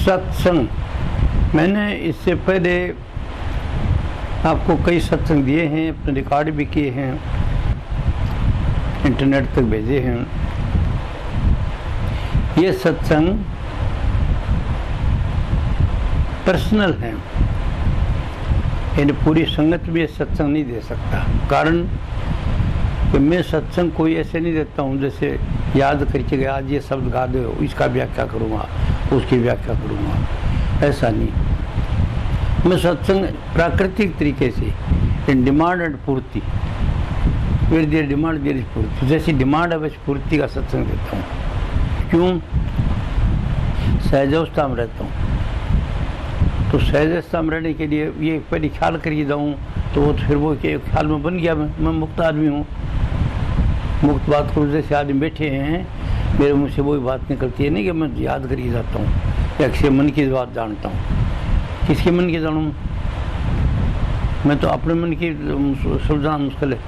सत्संग, मैंने इससे पहले आपको कई सत्संग दिए हैं, अपने रिकॉर्ड भी किए हैं, इंटरनेट तक भेजे हैं। ये सत्संग पर्सनल है, यानी पूरी संगत भी ये सत्संग नहीं दे सकता। कारण कि मैं सत्संग कोई ऐसे नहीं देता हूँ जैसे याद करके गया आज ये शब्द गा दो, इसका व्याख्या करूँगा, उसकी व्याख्या करूँगा, ऐसा नहीं। मैं सत्संग प्राकृतिक तरीके से इन डिमांड एंड पूर्ति, देर डिमांड देर पूर्ति, जैसी डिमांड है वैसी पूर्ति का सत्संग देता हूँ। क्यों? सहजावस्था में रहता हूँ, तो सहजावस्था में रहने के लिए ये पहले ख्याल करिए जाऊँ तो वो तो फिर वो के ख्याल में बन गया। मैं मुक्त आदमी हूँ, मुक्त बात करूँ। जैसे आदमी बैठे हैं, मेरे मुँह से वही बात निकलती है, नहीं कि मैं याद करिए जाता हूँ या किसी मन की बात जानता हूँ। किसके मन की जानूँ? मैं तो अपने मन की सुलझाना मुश्किल है।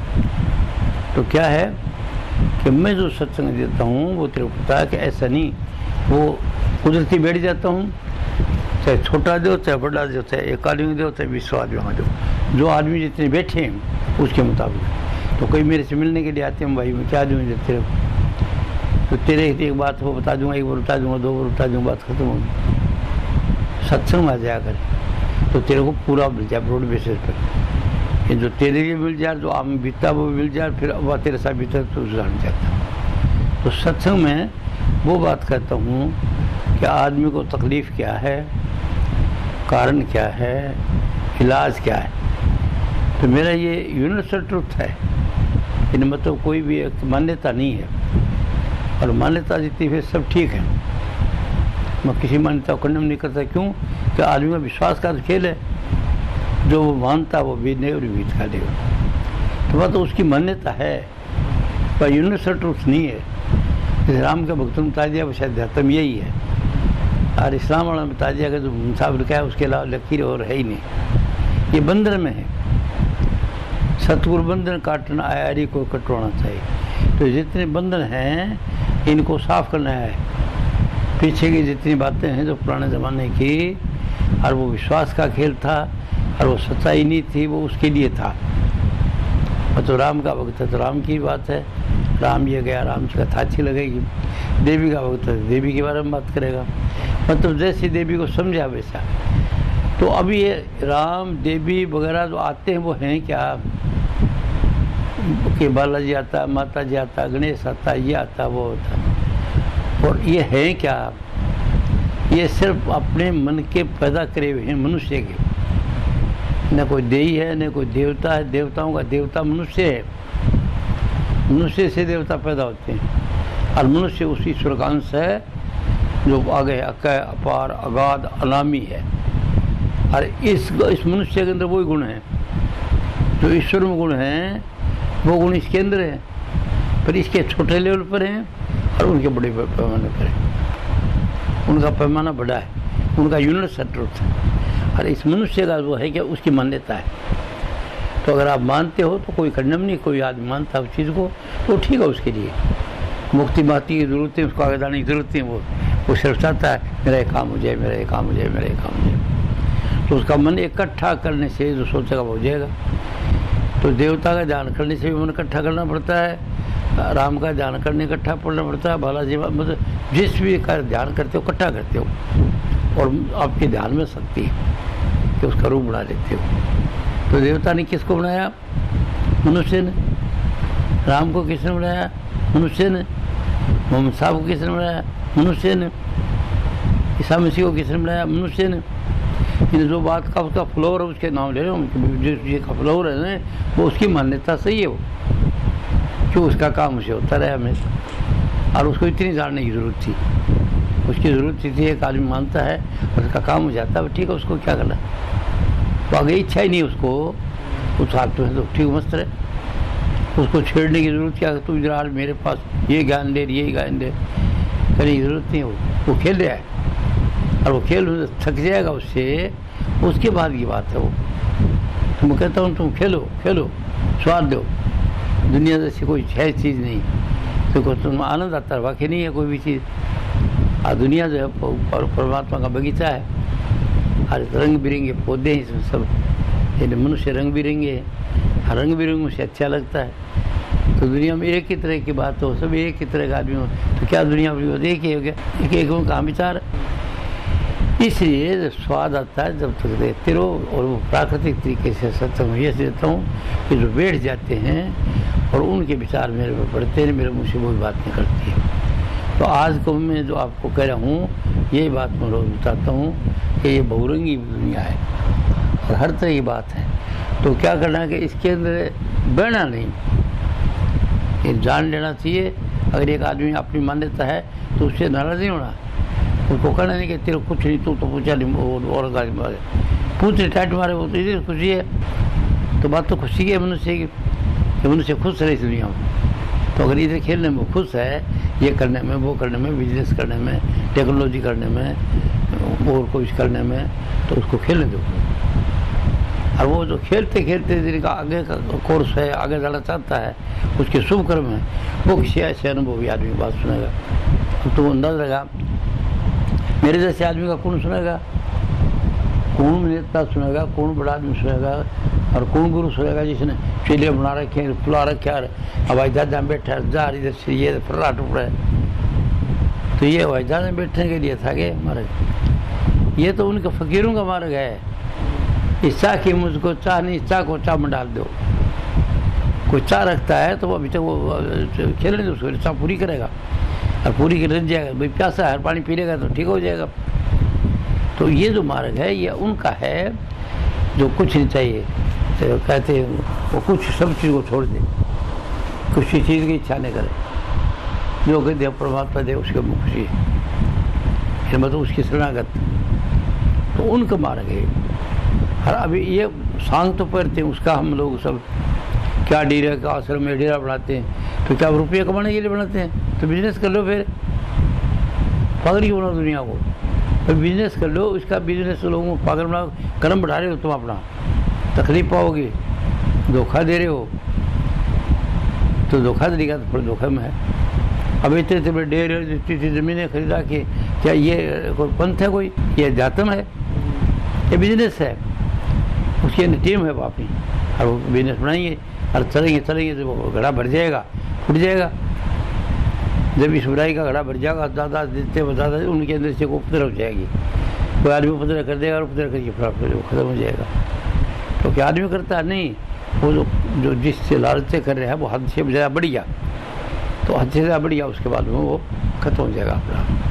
तो क्या है कि मैं जो सत्संग देता हूँ वो तेरे को पता है कि ऐसा नहीं, वो कुदरती बैठ जाता हूँ, चाहे छोटा दो चाहे बड़ा दो, चाहे एक आदमी दो चाहे 20 आदमी दो, जो आदमी जितने बैठे हैं उसके मुताबिक। तो कोई मेरे से मिलने के लिए आते हैं, भाई मैं क्या आदमी देते हो, तो तेरे एक बात वो बता दूंगा, एक बार बता दूंगा, 2 बार बता दूंगा, बात खत्म होगी। सत्संग में आ जाया कर तो तेरे को पूरा मिल जाए ब्रॉड बेसिस पर। ये जो तेरे लिए मिल जाए, जो आम बीता वो मिल जाए, फिर वह तेरे साथ बीता तो जान जाता। तो सत्संग में वो बात कहता हूँ कि आदमी को तकलीफ़ क्या है, कारण क्या है, इलाज क्या है। तो मेरा ये यूनिवर्सल ट्रुथ है, इन मतलब कोई भी एक मान्यता नहीं है, और मान्यता जितनी फिर सब ठीक है। मैं किसी मान्यता को खंडन नहीं करता। क्यों? कि आदमी का विश्वास का तो खेल है, जो वो मानता वो भी नहीं और भी खा देगा। तो वह तो उसकी मान्यता है, पर यूनिवर्सल ट्रुथ नहीं है। जैसे राम का भक्तों ने बता दिया वो शायद धर्म यही है, और इस्लाम वाला ने बता दिया कि जो मुसाफ लिखा है उसके अलावा लकीर और है ही नहीं। ये बंधन में है, सतगुरु बंधन काटना आयारी को कटवाना चाहिए। तो जितने बंधन हैं इनको साफ करना है। पीछे की जितनी बातें हैं जो पुराने ज़माने की, और वो विश्वास का खेल था और वो सच्चाई नहीं थी, वो उसके लिए था। और तो राम का भक्त है तो राम की बात है, राम ये गया, राम की कथा अच्छी लगेगी। देवी का भक्त है देवी के बारे में बात करेगा, मतलब जैसी देवी को समझा वैसा। तो अभी ये राम देवी वगैरह जो आते हैं वो हैं क्या कि बालाजी आता, माता जी आता, गणेश आता, ये आता, वो होता। और ये है क्या? ये सिर्फ अपने मन के पैदा करे हुए हैं मनुष्य के। न कोई देवी है न कोई देवता है, देवताओं का देवता मनुष्य है। मनुष्य से देवता पैदा होते हैं, और मनुष्य उस ईश्वर का अंश है जो आगे अकय अपार अगाध अनामी है। और इस मनुष्य के अंदर वही गुण हैं जो ईश्वर में गुण हैं, वो गुण इसके अंदर है, पर इसके छोटे लेवल पर हैं और उनके बड़े पैमाने पर है। उनका पैमाना बड़ा है, उनका यूनिवर्सल ट्रुथ है, और इस मनुष्य का वो है कि उसकी मान्यता है। तो अगर आप मानते हो तो कोई खंडन नहीं, कोई आदमी मानता है उस चीज़ को तो ठीक है, उसके लिए मुक्ति माती की ज़रूरत है, उसको आगे जाने की ज़रूरत नहीं। वो सिर्फ चाहता है मेरा एक काम हो जाए, मेरा एक काम हो जाए, मेरा एक काम हो जाए। तो उसका मन इकट्ठा करने से जो सोचेगा वो हो जाएगा। तो देवता का ध्यान करने से भी मन इकट्ठा करना पड़ता है, राम का ध्यान करने इकट्ठा पड़ना पड़ता है, बालाजी मतलब जिस भी का ध्यान करते हो इकट्ठा करते हो, और आपके ध्यान में शक्ति है कि उसका रूप बना लेते हो। तो देवता ने किसको बनाया? मनुष्य ने। राम को किसने बनाया? मनुष्य ने। मोहम्मद साहब को किसने बनाया? मनुष्य ने। ईसा मसीह को किसने बनाया? मनुष्य ने। इन जो बात का उसका फ्लोर है उसके नाम ले रहे हो, जिसका फ्लोर है ना वो उसकी मान्यता सही है, वो क्यों उसका काम उसे होता रहा हमेशा, और उसको इतनी जानने की ज़रूरत थी। उसकी ज़रूरत थी एक आदमी मानता है और उसका काम हो जाता है, ठीक है, उसको क्या करना। तो आगे इच्छा ही नहीं उसको, उस हाथ में तो ठीक मस्त रहे, उसको छेड़ने की ज़रूरत क्या? तू इधर आज मेरे पास ये ज्ञान दे, ये ज्ञान दे, करने की ज़रूरत नहीं। वो खेल रहा है, और वो खेल थक जाएगा उससे, उसके बाद की बात है वो। तो मैं कहता हूँ तुम खेलो खेलो, स्वाद दो, दुनिया जैसी कोई है चीज़ नहीं, देखो तुम आनंद आता है, वाकई नहीं है कोई भी चीज़। दुनिया जो है परमात्मा का बगीचा है, हर रंग बिरंगे पौधे हैं इसमें सब, यानी मनुष्य रंग बिरंगे हैं, हर रंग बिरंग मुझे अच्छा लगता है। तो दुनिया में एक ही तरह की बात हो, सब एक ही तरह का आदमी हो, तो क्या दुनिया में एक ही हो गया, एक कहाँ विचार। इसलिए स्वाद आता है जब तक देखते रहो, और वो प्राकृतिक तरीके से सत्संग ये देता हूँ कि जो बैठ जाते हैं और उनके विचार मेरे पर पड़ते हैं, मेरे मुँह से वो बात निकलती है। तो आज को मैं जो आपको कह रहा हूँ, यही बात मैं रोज बताता हूँ कि ये बहुरंगी दुनिया है और हर तरह की बात है। तो क्या करना है कि इसके अंदर बहना नहीं, ये जान लेना चाहिए। अगर एक आदमी अपनी मान्यता है तो उससे नाराज नहीं होना, उसको कहना नहीं कि तेरे कुछ नहीं, तू तो पूछा नहीं और गाली मारे, पूछ टाइट मारे, वो तो इसी खुशी है। तो बात तो खुशी की है मनुष्य की, कि मनुष्य खुश रहे इस दुनिया में। तो अगर इधर खेलने में खुश है, ये करने में, वो करने में, बिजनेस करने में, टेक्नोलॉजी करने में और कुछ करने में, तो उसको खेलने दो। और वो जो खेलते खेलते जिनका आगे का कोर्स है, आगे जाना चाहता है, उसके शुभ कर्म है, वो किसी ऐसे अनुभवी आदमी की बात सुनेगा। तो अंदाज लगा मेरे जैसे आदमी का कौन सुनेगा, कौन नेता सुनेगा, कौन बड़ा आदमी सुनेगा, और कौन गुरु सुनेगा जिसने चेले बना रखे हैं, फुला रखे हैं, हवाई जहाज में बैठा है, जा इधर से ये फर्रा टुकड़ा है। तो ये हवाई जहाज में बैठने के लिए था कि मार्ग, ये तो उनके फकीरों का मार्ग है। इच्छा की मुझको चाह नहीं, चाह को चाह में डाल दो। कोई चाह रखता है तो वो अभी तक वो खेलने दो, उसको चाह पूरी करेगा, और पूरी कर रह जाएगा। भाई प्यासा है, पानी पी लेगा तो ठीक हो जाएगा। तो ये जो मार्ग है ये उनका है जो कुछ नहीं चाहिए, तो कहते हैं वो कुछ सब चीज़ को छोड़ दे, कुछ चीज़ की इच्छा नहीं करे, जो कहते हैं परमात्मा दे उसके मुख खुशी है, मतलब उसकी शरणागत। तो उनका मार्ग है। और अभी ये सांग तो पढ़ते हैं, उसका हम लोग सब क्या डेरा का आश्रम में डेरा बनाते हैं, तो क्या रुपये कमाने के लिए बनाते हैं? तो बिजनेस कर लो, फिर पागल ही होना दुनिया को, तो बिजनेस कर लो। उसका बिजनेस लोगों को पागल बना, कर्म बढ़ा रहे हो तुम अपना, तकलीफ पाओगे, धोखा दे रहे हो। तो धोखा देगा तो फिर धोखे में है। अब इतने बड़े डेढ़ ज़मीनें खरीदा के, क्या ये कोई पंथ है, कोई ये अध्यात्म है, ये बिजनेस है। उसकी टीम है अपनी, और वो बिजनेस बनाएंगे और चलेंगे तो वो घड़ा भर जाएगा, फूट जाएगा। जब इस बुराई का घड़ा भर जाएगा, ज़्यादा देते ज़्यादा उनके अंदर से उपद्रव हो जाएगी। कोई आदमी उपद्रव कर देगा और उपद्रव करके फिर वो खत्म हो जाएगा। तो क्या आदमी करता है? नहीं, वो जो जिससे लालचे कर रहे हैं वो हद से ज़्यादा बढ़ गया, तो हद से ज़्यादा बढ़ गया, उसके बाद में वो खत्म हो जाएगा अपना।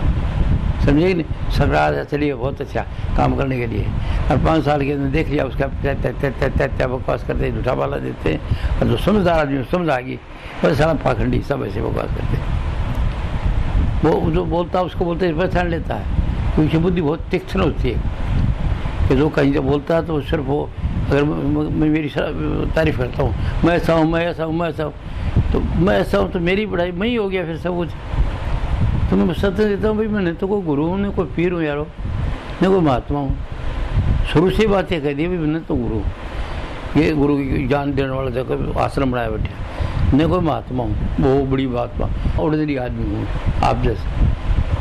समझे कि नहीं? सरकार चलिए बहुत अच्छा काम करने के लिए, और 5 साल के अंदर देख लिया उसका त्या बकवास करते, झूठा वाला देते, और जो समझदार आदमी समझ आ गई, बस सारा पाखंडी सब ऐसे बकवास करते। वो जो बोलता है उसको बोलते पहचान लेता है, क्योंकि बुद्धि बहुत तीक्ष्ण होती है कि जो कहीं जब बोलता है तो सिर्फ वो, अगर मैं मेरी तारीफ करता हूँ, मैं ऐसा हूँ, मैं ऐसा हूँ, मैं ऐसा हूँ, तो मैं ऐसा हूँ तो मेरी बढ़ाई मैं ही हो गया फिर सब कुछ। तो मैं सत्य देता हूँ भाई, मैं तो कोई गुरु हूँ, न कोई पीर हूँ यारो, न कोई महात्मा हूँ। शुरू से बातें कह दी भाई मैंने तो गुरु, ये गुरु की ज्ञान देने वाला जगह आश्रम बनाया बैठे, न कोई महात्मा हूँ, बहुत बड़ी महात्मा, ऑर्डिनरी आदमी हूँ, आप जैसे,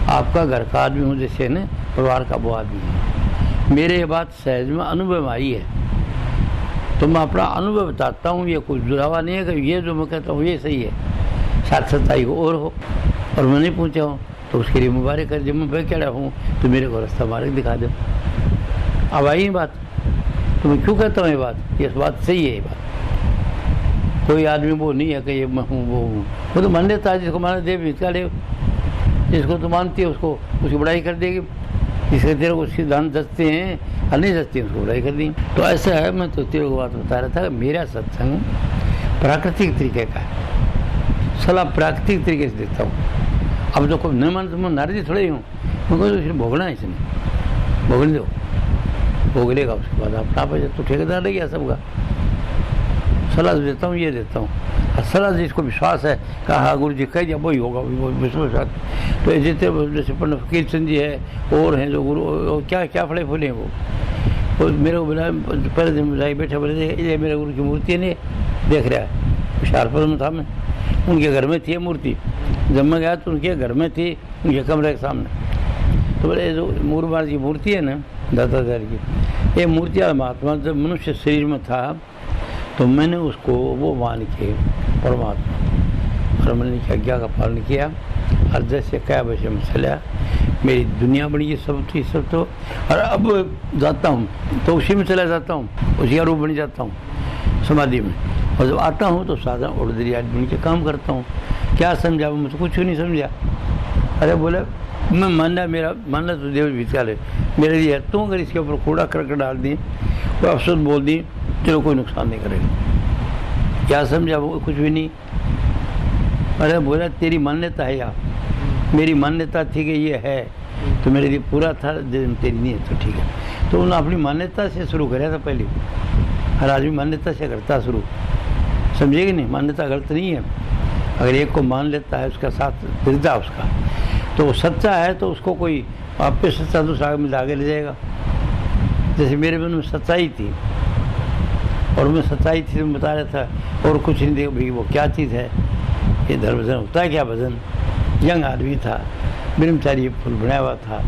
आपका घर का आदमी हूँ जैसे न परिवार का वो आदमी है। मेरे ये बात सहज में अनुभव में आई है, तो मैं अपना अनुभव बताता हूँ। ये कुछ जुड़ावा नहीं है कि ये जो मैं कहता हूँ ये सही है, शायद सच्चाई को और हो, और मैं नहीं पूछा हूँ तो उसके लिए मुबारक कर। जब मैं बेकड़ा हूँ तो मेरे को रास्ता मार्ग दिखा दो। अब आई बात, तो मैं क्यों कहता हूँ ये बात, ये बात सही है। ये बात कोई आदमी वो नहीं है कि ये मैं हूँ वो हूँ, वो तो मान लेता है। जिसको माना देव इसका देव, जिसको तो मानती है उसको उसकी बड़ाई कर देगी, जिसके तेरे को उसकी दान दसते हैं और नहीं दसते हैं उसको बड़ाई कर दी। तो ऐसा है, मैं तो तेरे को बात बता रहा था कि मेरा सत्संग प्राकृतिक तरीके का है, सलाह प्राकृतिक तरीके से देता हूँ। अब जो कोई न मान तो मैं नारदी थोड़े ही हूँ, मैं कहूँ इसने भोगना है, इसने भोगने दो, भोग लेगा, उसके बाद अपना आप तो ठेकेदार रह गया सबका। सलाह देता हूँ, ये देता हूँ। और सलाह जिसको विश्वास है, कहा गुरु जी कह दिया वही होगा, विश्वास। तो जितने जैसे पंडित फकीर चंद जी है और हैं जो गुरु, क्या क्या फले फूले हैं वो मेरे को बुलाया, पहले दिन बुलाए बैठे, बोले ये मेरे गुरु की मूर्ति नहीं देख रहा है। हुशारपुर में था मैं, उनके घर में थी मूर्ति। जब मैं गया तो उनके घर में थी, उनके कमरे के सामने। तो बोले जो मूर्मार की मूर्ति है ना दत्तात्रेय की, ये मूर्ति महात्मा जब मनुष्य शरीर में था तो मैंने उसको वो मान के परमात्मा और मैंने की आज्ञा का पालन किया और जैसे क्या वैसे में चला, मेरी दुनिया बनी सब थी सब तो। और अब जाता हूँ तो उसी में चला जाता हूँ, उसी का रूप बन जाता हूँ समाधि में। और जब आता हूँ तो साधारण ऑर्डिनरी आदमी के काम करता हूँ। क्या समझा? मुझे कुछ नहीं समझा। अरे बोले मैं मानना, मेरा मानना तो देव विचार है मेरे लिए, तू अगर इसके ऊपर कूड़ा करके डाल दी, कोई अफसोस बोल दी, चलो कोई नुकसान नहीं करेगा। क्या समझा? वो कुछ भी नहीं। अरे बोला तेरी मान्यता है या मेरी मान्यता थी कि ये है तो मेरे लिए पूरा था, तेरी नहीं है तो ठीक है। तो उन्होंने अपनी मान्यता से शुरू कराया था पहले। हर आदमी मान्यता से करता शुरू, समझेगी नहीं? मान्यता गलत नहीं है। अगर एक को मान लेता है उसका साथ फिरता उसका, तो वो सच्चा है तो उसको कोई आप पे सच्चा दूसरा में आगे ले जाएगा। जैसे मेरे मन में सच्चाई थी और मैं सच्चाई थी तो बता रहा था और कुछ नहीं देखा भाई वो क्या चीज़ है, ये धर्म भजन होता है क्या? भजन यंग आदमी था, ब्रह्मचारी फूल बनाया हुआ था,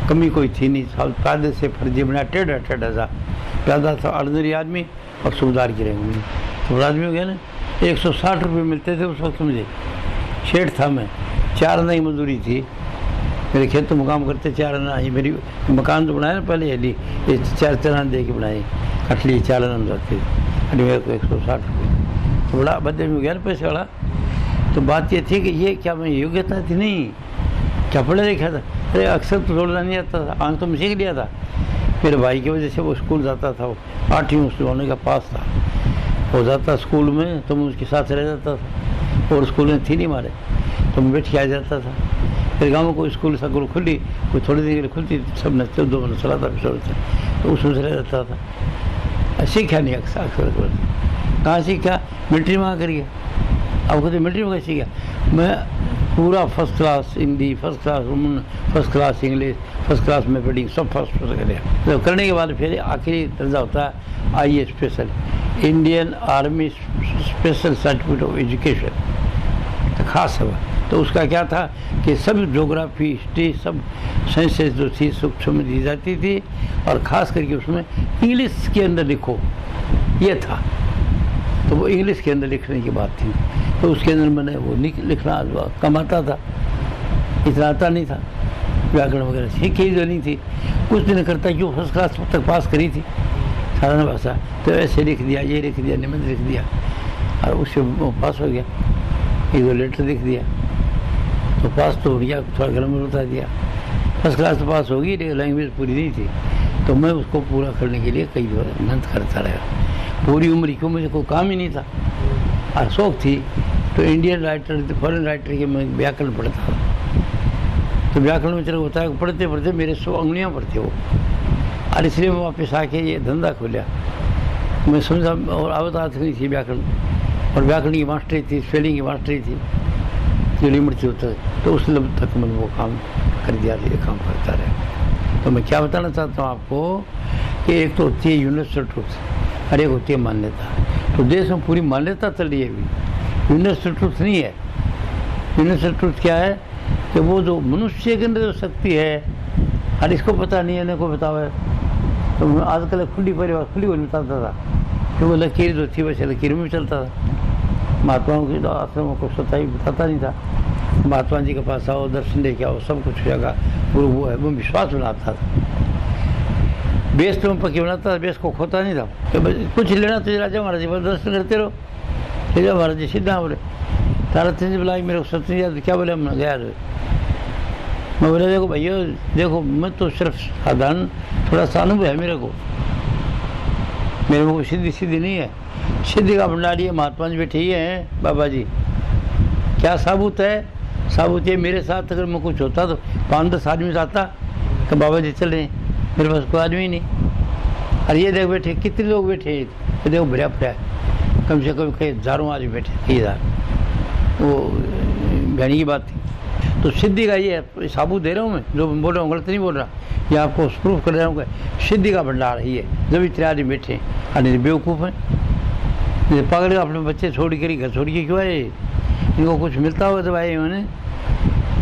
कमी कोई थी नहीं, सब कायदे से फर्जी बनाया, टेढ़ा टेढ़ा सा प्यादा था, ऑर्डिनरी आदमी और सूबेदार की रंग में। तो आदमी हो गया ना, 160 रुपये मिलते थे उस वक्त मुझे। शेठ था मैं, 4 आना की मजदूरी थी, मेरे खेत तो मुकाम करते 4 आना ही। मेरी मकान तो बनाया ना पहले हेली, ये 4 आना दे के बनाई, कटली 4 आना जाती थी, मेरे को 160 रुपये। तो बड़ा बदले में हो गया ना पैसे वाला। तो बात ये थी कि ये क्या मैं योग्यता थी? नहीं, क्या पढ़ा लिखा था? अरे अक्सर तो जोड़ना नहीं आता था, आंख तो मैं सीख लिया था। मेरे भाई की वजह से वो स्कूल जाता था, वो 8वीं उसके होने का पास था, हो जाता स्कूल में तो मैं उसके साथ रह जाता था। और स्कूल में थी नहीं हमारे, तो मैं बैठ के आ जाता था। फिर गाँव में कोई स्कूल सकूल खुली, कोई थोड़ी देर के लिए खुलती, सब नचते 2 महीने चला था, फिर तो उसमें से रह जाता था। सीखा नहीं अक्सर। कहाँ सीखा? मिलिट्री में आकर गया। अब कहते मिलिट्री में कैसे गया? मैं पूरा first class Hindi, first class Roman, first class English, first class mathematics सब फर्स्ट कर लिया। तो करने के बाद फिर आखिरी दर्जा होता है आईए special, Indian army special certificate of education, तो खास है। तो उसका क्या था कि सब ज्योग्राफी, हिस्ट्री, सब साइंसेस जो थी सूक्ष्म में दी जाती थी, और ख़ास करके उसमें इंग्लिश के अंदर लिखो, ये था। तो वो इंग्लिश के अंदर लिखने की बात थी, तो उसके अंदर मैंने वो लिखना कम आता था, इतना आता नहीं था। व्याकरण वगैरह सीखी ही तो नहीं थी, कुछ दिन करता क्यों, फर्स्ट क्लास तक पास करी थी साधारण भाषा, तो ऐसे लिख दिया, ये लिख दिया, निबंध लिख दिया, और उससे पास हो गया। 1-2 लेटर लिख दिया तो पास तो हो गया, थोड़ा ग्रामर बता दिया। फर्स्ट क्लास तो पास होगी, लेकिन लैंग्वेज पूरी नहीं थी, तो मैं उसको पूरा करने के लिए कई बार मेहनत करता रहा। पूरी उम्र क्यों, मुझे कोई काम ही नहीं था और शौक थी। तो इंडियन राइटर, फॉरेन राइटर के मैं व्याकरण पढ़ता था, तो व्याकरण में चलो होता है पढ़ते पढ़ते मेरे 100 उंगलियाँ पढ़ते वो, और इसलिए मैं वापस आके ये धंधा खोला। मैं समझा और आवत नहीं थी व्याकरण, और व्याकरण की मास्टरी थी, स्पेलिंग की मास्टरी थी, जो लिमिट से होता है, तो उस लेवल तक मैंने वो काम कर दिया, ये काम करता रहा। तो मैं क्या बताना चाहता हूँ आपको कि एक तो होती है यूनिवर्सल ट्रूथ और एक होती है मान्यता। तो देश में पूरी मान्यता चल रही है, अभी यूनिवर्सल ट्रूथ नहीं है। यूनिवर्सल ट्रूथ क्या है कि वो जो मनुष्य के अंदर जो शक्ति है, और इसको पता नहीं है, न को बताओ है। तो मैं आजकल खुली परिवार खुली होने चलता था, तो वो लकीर जो थी वैसे लकीर में चलता था। महात्माओं की आश्रमों को सच्चाई बताता नहीं था। महात्मा जी के पास आओ, दर्शन लेके आओ, सब कुछ हो जाएगा, वो है, वो विश्वास बनाता था। बेस तो मैं पक्की बनाता था, बेस को खोता नहीं था। तो कुछ लेना तो राजा महाराज जी दर्शन करते रहो। राजा महाराज जी सीधा बोले, तारा तेजी बुलाई मेरे को सत्य याद, क्या बोले? हम गया मैं बोला देखो भैया, देखो मैं तो सिर्फ साधारण थोड़ा सा अनुभव है मेरे को कोई सीधी नहीं है। सिद्धि का भंडारी है, महात्मा जी बैठे ही हैं बाबा जी। क्या साबुत है? साबुत ये मेरे साथ अगर मैं कुछ होता तो 5-10 आदमी जाता तो बाबा जी चले, मेरे पास कोई आदमी नहीं। और ये देखो बैठे, कितने लोग बैठे, तो देखो भरिया पड़ा है, कम से कम कई हजारों आदमी बैठे, 1000। वो घनी की बात थी। तो सिद्धि का ये साबुत दे रहा हूँ मैं, जो बोल रहा हूँ गलत नहीं बोल रहा, ये आपको प्रूफ कर रहा हूँ कि सिद्धि का भंडार है ये। जब इतने आदमी बैठे और बेवकूफ़ हैं, पागल अपने बच्चे छोड़ कर घर छोड़ के क्यों आए? इनको कुछ मिलता होगा तो भाई इन्होंने,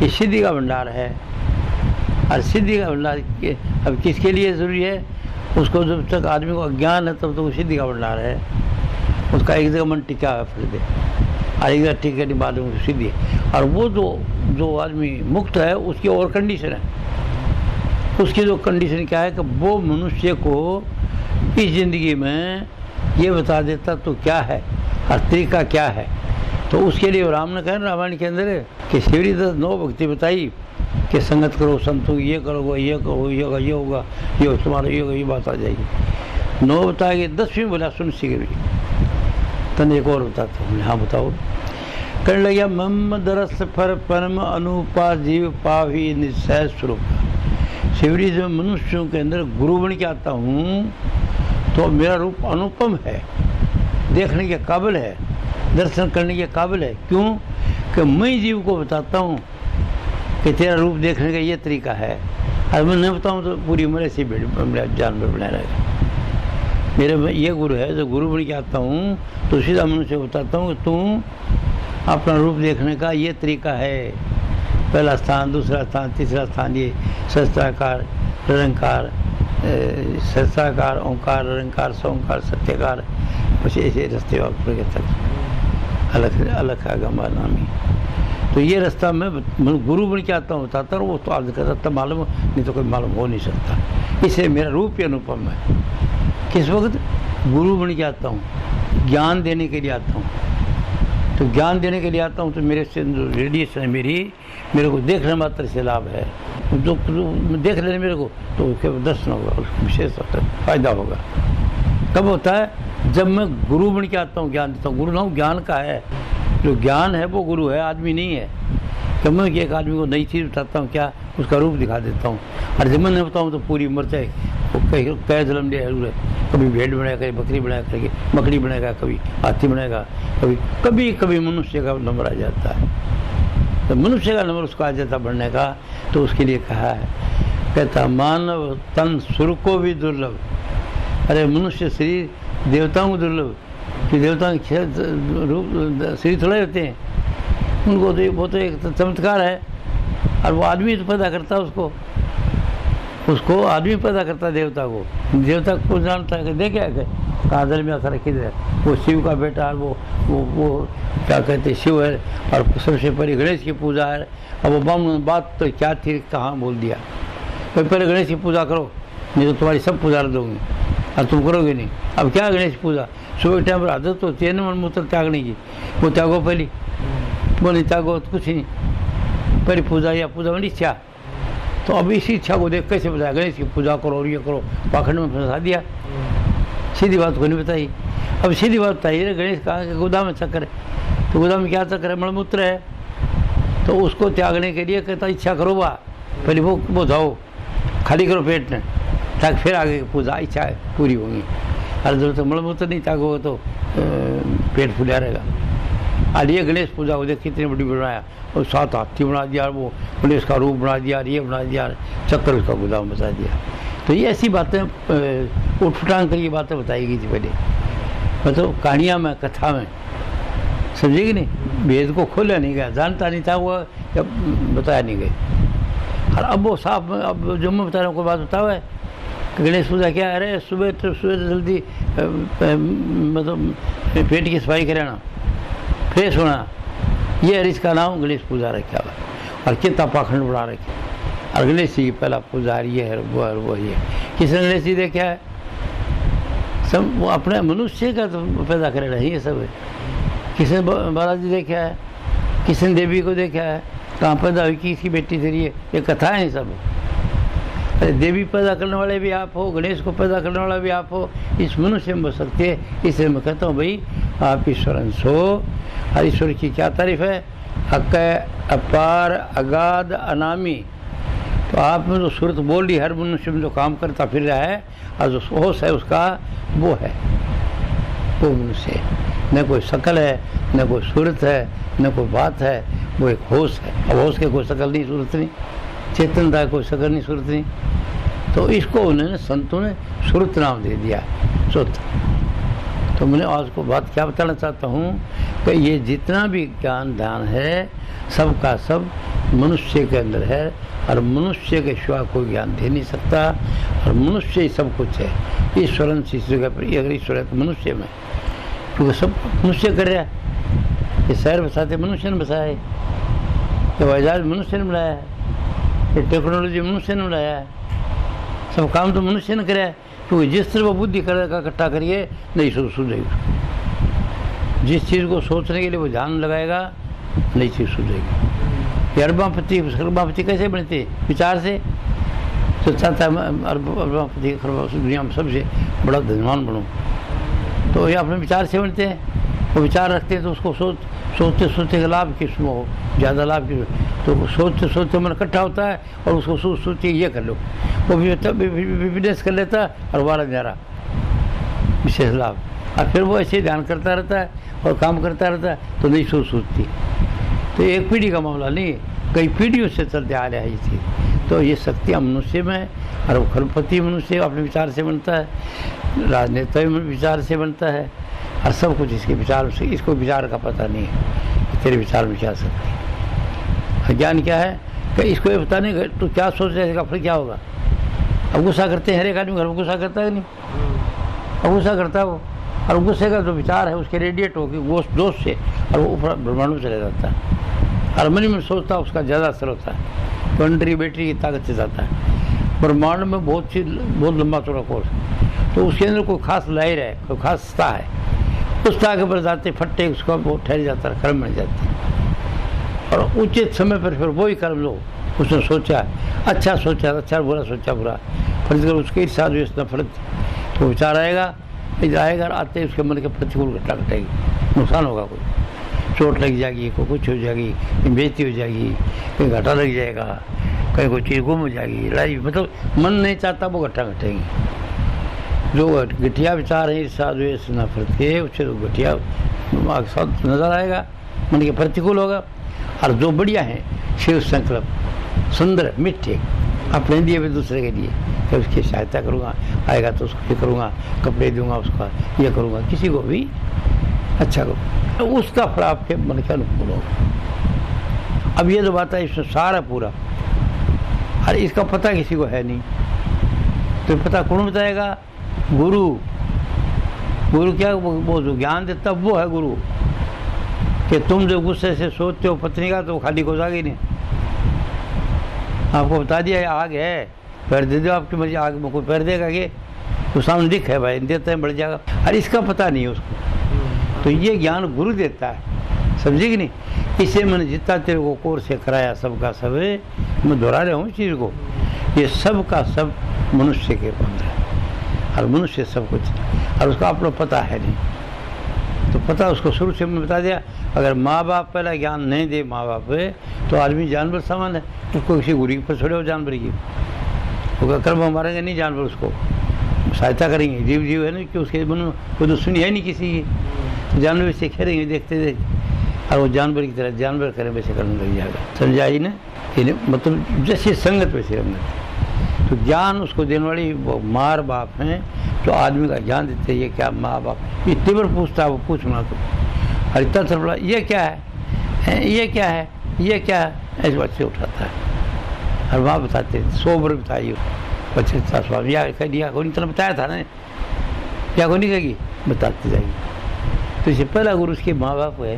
ये सिद्धि का भंडार है। और सिद्धि का भंडार अब किसके लिए ज़रूरी है? उसको जब तक आदमी को अज्ञान है तब तो सिद्धि का भंडार है। उसका एक जगह मन टिका है फर्द है, और एक जगह टिके नहीं बाद में सिद्धि है। और वो जो आदमी मुक्त है उसकी और कंडीशन है। उसकी जो कंडीशन क्या है कि वो मनुष्य को इस ज़िंदगी में ये बता देता तो क्या है और तरीका क्या है। तो उसके लिए राम ने कहा रामायण के अंदर कि शिवरी 9 भक्ति बताई कि संगत करो, संतों ये करोगे, ये करो, ये होगा, ये होगा, ये तुम्हारा ये होगा, ये बात आ जाएगी। 9 बताएगी, 10वीं बोला सुन शिवरी। तन एक और बताता हूँ। हाँ बताओ। कर लगे मम दरस पर परम अनुपा जीव पावी निश्चय स्वरूप। शिवरी जब मनुष्यों के अंदर गुरु बन के आता हूँ तो मेरा रूप अनुपम है, देखने के काबिल है, दर्शन करने के काबिल है। क्यों कि मैं जीव को बताता हूँ कि तेरा रूप देखने का ये तरीका है। और मैं नहीं बताऊँ तो पूरी उम्र ऐसी जानवर बना रहेगा। मेरे ये गुरु है, जो गुरु बन के आता हूँ तो सीधा मनुष्य बताता हूँ कि तुम अपना रूप देखने का ये तरीका है। पहला स्थान, दूसरा स्थान, तीसरा स्थान, ये सहस्त्राकार, निरंकार, सहस्त्राकार, ओंकार, निरंकार, सोंकार, सत्यकार, कुछ ऐसे रास्ते तक अलग अलग आगमा नामी। तो ये रास्ता मैं गुरु बन के आता हूँ बताता हूँ। वो तो आज का तब मालूम, नहीं तो कोई मालूम हो नहीं सकता। इससे मेरा रूप ही अनुपम है। किस वक्त? गुरु बन के आता हूँ, ज्ञान देने के लिए आता हूँ। तो ज्ञान देने के लिए आता हूँ तो मेरे से रेडिएशन है, मेरे को देखने मात्र से लाभ है। जो देख लेने मेरे को तो उसके दर्शन होगा, उसको विशेष फायदा होगा। कब होता है? जब मैं गुरु बन के आता हूँ, ज्ञान देता हूँ। गुरु ना हूँ, ज्ञान का है। जो ज्ञान है वो गुरु है, आदमी नहीं है। जब मैं एक आदमी को नई चीज़ बताता हूँ, क्या उसका रूप दिखा देता हूँ। और जब मैं नहीं बताऊँ तो पूरी उम्र चाहे वो कई जन्म लिया जरूर है। कभी भेड़ बनाया, कभी बकरी बनाया, कभी मकड़ी बनाएगा, कभी हाथी बनाएगा, कभी मनुष्य का नंबर आ जाता है। तो मनुष्य का नंबर उसको आ जाता बढ़ने का। तो उसके लिए कहा है, कहता मानव तन सुर को भी दुर्लभ। अरे मनुष्य शरीर देवताओं को दुर्लभ, कि देवताओं के रूप शरीर थोड़े होते हैं। उनको तो वो तो एक चमत्कार है। और वो आदमी तो पैदा करता है उसको आदमी पैदा करता है देवता को। देवता को जानता है कि देखे कहाँ दल में आकर रखी दे। वो शिव का बेटा है, वो क्या कहते हैं शिव है। और सबसे पहले गणेश की पूजा है। और वो बात तो क्या थी, कहाँ बोल दिया। तो पहले गणेश की पूजा करो, नहीं तो तुम्हारी सब पूजा रद्द होंगी और तुम करोगे नहीं। अब क्या गणेश पूजा? सुबह टाइम पर आदत तो होती है ना मन मूत्र त्यागने की, वो त्यागो पहली। वो नहीं त्यागो तो कुछ नहीं, पहली पूजा या पूजा वाली इच्छा। तो अब इसी इच्छा को देख कैसे बताया गणेश की पूजा करो और ये करो, पाखंड में फंसा दिया। सीधी बात को नहीं बताई। अब सीधी बात बताइए, गणेश कहा कि गोदाम में चक्कर है। तो गोदाम में क्या चक्कर है? मलमूत्र है। तो उसको त्यागने के लिए कहता इच्छा करो बा, पहले वो जाओ खाली करो पेट में, ताकि फिर आगे की पूजा इच्छा पूरी होगी। हर जरूरत मलमूत्र नहीं त्यागोगे तो पेट फुला रहेगा। और ये गणेश पूजा को देख कितनी बड़ी बनाया, और 7 हाथी बना दिया, वो गणेश का रूप बना दिया, ये बना दिया, चक्कर उसका गोदाम बता दिया। तो ये ऐसी बातें उठफुटांग करके बातें बताई गई थी पहले। मतलब कहानियाँ में, कथा में, समझे कि नहीं। वेद को खोला नहीं गया, जानता नहीं था वो, जब बताया नहीं गया। और अब वो साफ, अब जो मैं बता रहा हूँ कोई बात बताओ है। गणेश पूजा क्या है? अरे सुबह तो जल्दी मतलब पेट की सफाई कराना, फ्रेश होना, ये है इसका नाम गणेश पूजा रखा हुआ। और कितना पाखंड बना रखे। और गणेश जी की पहला पूजा ये है, वो ये। किसने गणेश जी देखा है? सब वो अपने मनुष्य का तो पैदा करे रही है सब है। किसने बालाजी देखा है? किसने देवी को देखा है? कहाँ पैदा हुई, किसकी बेटी थी? ये कथा है सब। अरे देवी पैदा करने वाले भी आप हो, गणेश को पैदा करने वाला भी आप हो, इस मनुष्य में बस सकते हैं। इसलिए मैं कहता हूँ भाई आप ईश्वर अंश हो। और ईश्वर की क्या तारीफ है? हक अपार अगाध अनामी। तो आप में जो सूरत बोल रही, हर मनुष्य में जो काम करता फिर रहा है और जो होश है उसका, वो है वो मनुष्य। न कोई शकल है, न कोई सूरत है, न कोई बात है, वो एक होश है। अब होश के कोई शकल नहीं, सूरत नहीं, चेतनता है कोई शकल नहीं, सूरत नहीं। तो इसको उन्होंने संतों ने सूरत नाम दे दिया, सुत। तो मैंने आज को बात क्या बताना चाहता हूँ कि ये जितना भी ज्ञान ध्यान है, सब का सब मनुष्य के अंदर है, और मनुष्य के सिवा कोई ज्ञान दे नहीं सकता, और मनुष्य ही सब कुछ है। ईश्वरन सी जगह पर अगर ईश्वर है तो मनुष्य में, क्योंकि सब मनुष्य कर रहा है। ये शहर बसाते मनुष्य ने बसाया है, ये वैजाज मनुष्य ने बनाया है, ये टेक्नोलॉजी मनुष्य ने बनाया है, सब काम तो मनुष्य ने कराया है। क्योंकि जिस तरह वो बुद्धि का इकट्ठा करिए नहीं सूझेगी, जिस चीज़ को सोचने के लिए वो ध्यान लगाएगा नई चीज़ सूझेगी। अरबापति खरबापति कैसे बनते? विचार से। तो चाहता है अरबापति दुनिया में सबसे बड़ा धनवान बनूँ, तो ये अपने विचार से बनते हैं। वो विचार रखते हैं तो उसको सोचते सोचते लाभ किसमें हो, ज़्यादा लाभ किस, तो सोचते सोचते मन इकट्ठा होता है और उसको सोचते ये कर लो, वो भी बिजनेस कर लेता है और वारा न्यारा विशेष लाभ, और फिर वो ऐसे ध्यान करता रहता है और काम करता रहता है तो नहीं सोचती। तो एक पीढ़ी का मामला नहीं, कई पीढ़ियों से चलते आ रहा है ये चीज़। तो ये शक्तियाँ मनुष्य में है, और वो खरपति मनुष्य अपने विचार से बनता है, राजनेता विचार से बनता है, और सब कुछ इसके विचार से। इसको विचार का पता नहीं है कि तेरे विचार में क्या सकती है। ज्ञान क्या है कि इसको ये पता नहीं तो क्या सोच रहे इसका फल क्या होगा। अब गुस्सा करते हैं, हर एक आदमी घर में गुस्सा करता है नहीं, अब गुस्सा करता है वो, और गुस्से का जो विचार है उसके रेडिएट होकर वो दोष से और वो ऊपर ब्रह्मांड में चले जाता है, और मन में सोचता है उसका ज़्यादा असर होता है, बैटरी की ताकत से जाता है। ब्रह्मांड में बहुत लंबा चौड़ा कोर्स, तो उसके अंदर कोई खास लहर है, कोई खास स्था है, उस स्था के ऊपर जाते फट्टे उसका वो ठहर जाता है, कर्म बन जाते हैं। और उचित समय पर फिर वही कर्म लो, उसने सोचा अच्छा सोचा अच्छा, बुरा सोचा बुरा, फिर उसके साथ नफरत तो विचार आएगा, इधर आएगा, आते ही उसके मन के प्रतिकूल घटना घटेगी, नुकसान होगा, कोई चोट लग जाएगी, कोई कुछ हो जाएगी, बेइज्जती हो जाएगी, कहीं घाटा लग जाएगा, कहीं कोई चीज़ गुम हो जाएगी, लड़ाई, मतलब मन नहीं चाहता वो घटना घटेगी। जो घटिया विचार है ईर्ष्या द्वेष नफरत के, उससे तो घटिया नजर आएगा, मन के प्रतिकूल होगा। और जो बढ़िया है शिव संकल्प, सुंदर मीठे, अपने दिए भी दूसरे के लिए, कि उसकी सहायता करूँगा, आएगा तो उसको ये करूँगा, कपड़े दूंगा उसका, ये करूँगा, किसी को भी अच्छा करूँ, तो उसका फल आपके मन के अनुकूल होगा। अब ये जो बात है इसमें सारा पूरा, और इसका पता किसी को है नहीं, तो पता कौन बताएगा? गुरु। गुरु क्या? वो जो ज्ञान देता वो है गुरु। कि तुम जो गुस्से से सोचते हो पत्नी का, तो वो खाली हो जाएगी नहीं। आपको बता दिया आग है, पैर दे दो, आपकी मर्जी, आग में कोई पैर देगा कि तो सामने दिख है भाई, देते हैं बढ़ जाएगा, और इसका पता नहीं है उसको। तो ये ज्ञान गुरु देता है, समझे कि नहीं? इसे मैंने जितना तेरे को कोर्स से कराया सबका सब, मैं दोहरा रहा हूँ इस चीज़ को, ये सब का सब मनुष्य के अंदर है, और मनुष्य सब कुछ, और उसका आप लोग पता है नहीं, तो पता उसको शुरू से मैंने बता दिया। अगर माँ बाप पहला ज्ञान नहीं दे माँ बाप तो आदमी जानवर समान है, उसको किसी गुरु पर छोड़े हो जानवर की, वो कर्म मारेंगे नहीं जानवर, उसको सहायता करेंगे, जीव है ना, कि उसके मन में कोई दुश्मनी है नहीं किसी की, जानवर से खेलेंगे देखते देखते, और वो जानवर की तरह जानवर करें वैसे करने लग जाएगा, समझा ही ना? मतलब जैसे संगत वैसे रंगत। तो ज्ञान उसको देने वाली वो मार बाप हैं, तो आदमी का ज्ञान देते ये क्या माँ बाप इतनी बार पूछता है, वो पूछना तो और इतना बोला ये क्या है, ये क्या है, ये क्या है, ऐसे बच्चे उठाता है। और माँ बताते 100 बार बताइए बच्चे स्वामी या कह दिया कोई तरह बताया था ना, क्या कोई नहीं कहेगी, बताते जाएगी। तो इससे पहला गुरु उसके माँ बाप है,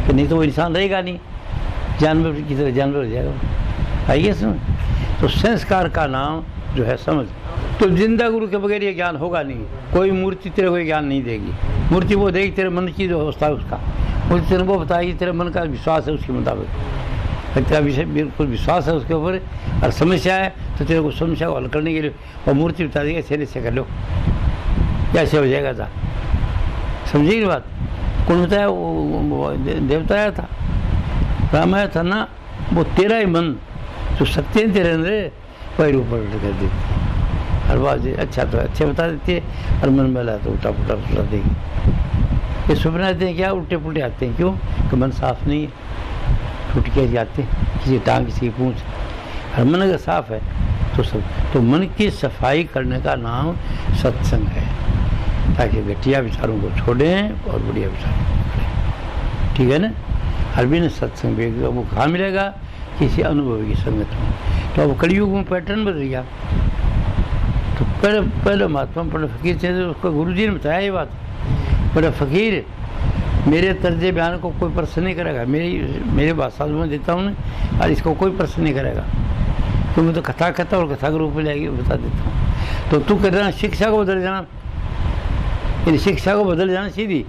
कि नहीं तो वो इंसान रहेगा नहीं, जानवर की तरह जानवर हो जाएगा। आइए समझ। तो संस्कार का नाम जो है समझ। तो जिंदा गुरु के बगैर ये ज्ञान होगा नहीं, कोई मूर्ति तेरे को ज्ञान नहीं देगी। मूर्ति वो देगी तेरे मन की जो अवस्था है उसका, मूर्ति तेरे वो बताएगी तेरे मन का विश्वास है उसके मुताबिक, तेरा विषय बिल्कुल विश्वास है उसके ऊपर, और समस्या है तो तेरे को समस्या को हल करने के लिए और मूर्ति बता देगी ऐसे ऐसे कर लो, कैसे हो जाएगा था। समझिए बात? कौन बताया? वो देवता आया था, राम आया था ना, वो तेरा ही मन जो सत्य है तेरे अंदर वही रूप कर देती है। हर बात अच्छा तो अच्छे बता देती है, और मन में तो उल्टा पुल्टा सुना देगी। ये सपने आते हैं क्या? उल्टे पुल्टे आते हैं, क्यों? कि मन साफ नहीं है, टूट के जाते हैं, किसी टांग किसी की पूंछ। और मन अगर साफ है तो सब, तो मन की सफाई करने का नाम सत्संग है, ताकि घटिया विचारों को छोड़ें और बढ़िया विचारों को करें। ठीक है ना? हर ने सत्संग भी वो कहाँ मिलेगा, किसी अनुभवी की संगत में। तो अब कलयुग में पैटर्न बदल गया। तो पहले महात्मा बड़े फकीर थे, तो उसको गुरु जी ने बताया ये बात, बड़ा फकीर मेरे तर्जे बयान को कोई प्रश्न नहीं करेगा, मेरे भाषा में देता हूँ और इसको कोई प्रश्न नहीं करेगा, तो मैं तो कथा कहता और कथा के रूप में लाएगी बता देता हूँ। तो तू कह रहा शिक्षा को बदल जाना, यानी शिक्षा को बदल जाना सीधी।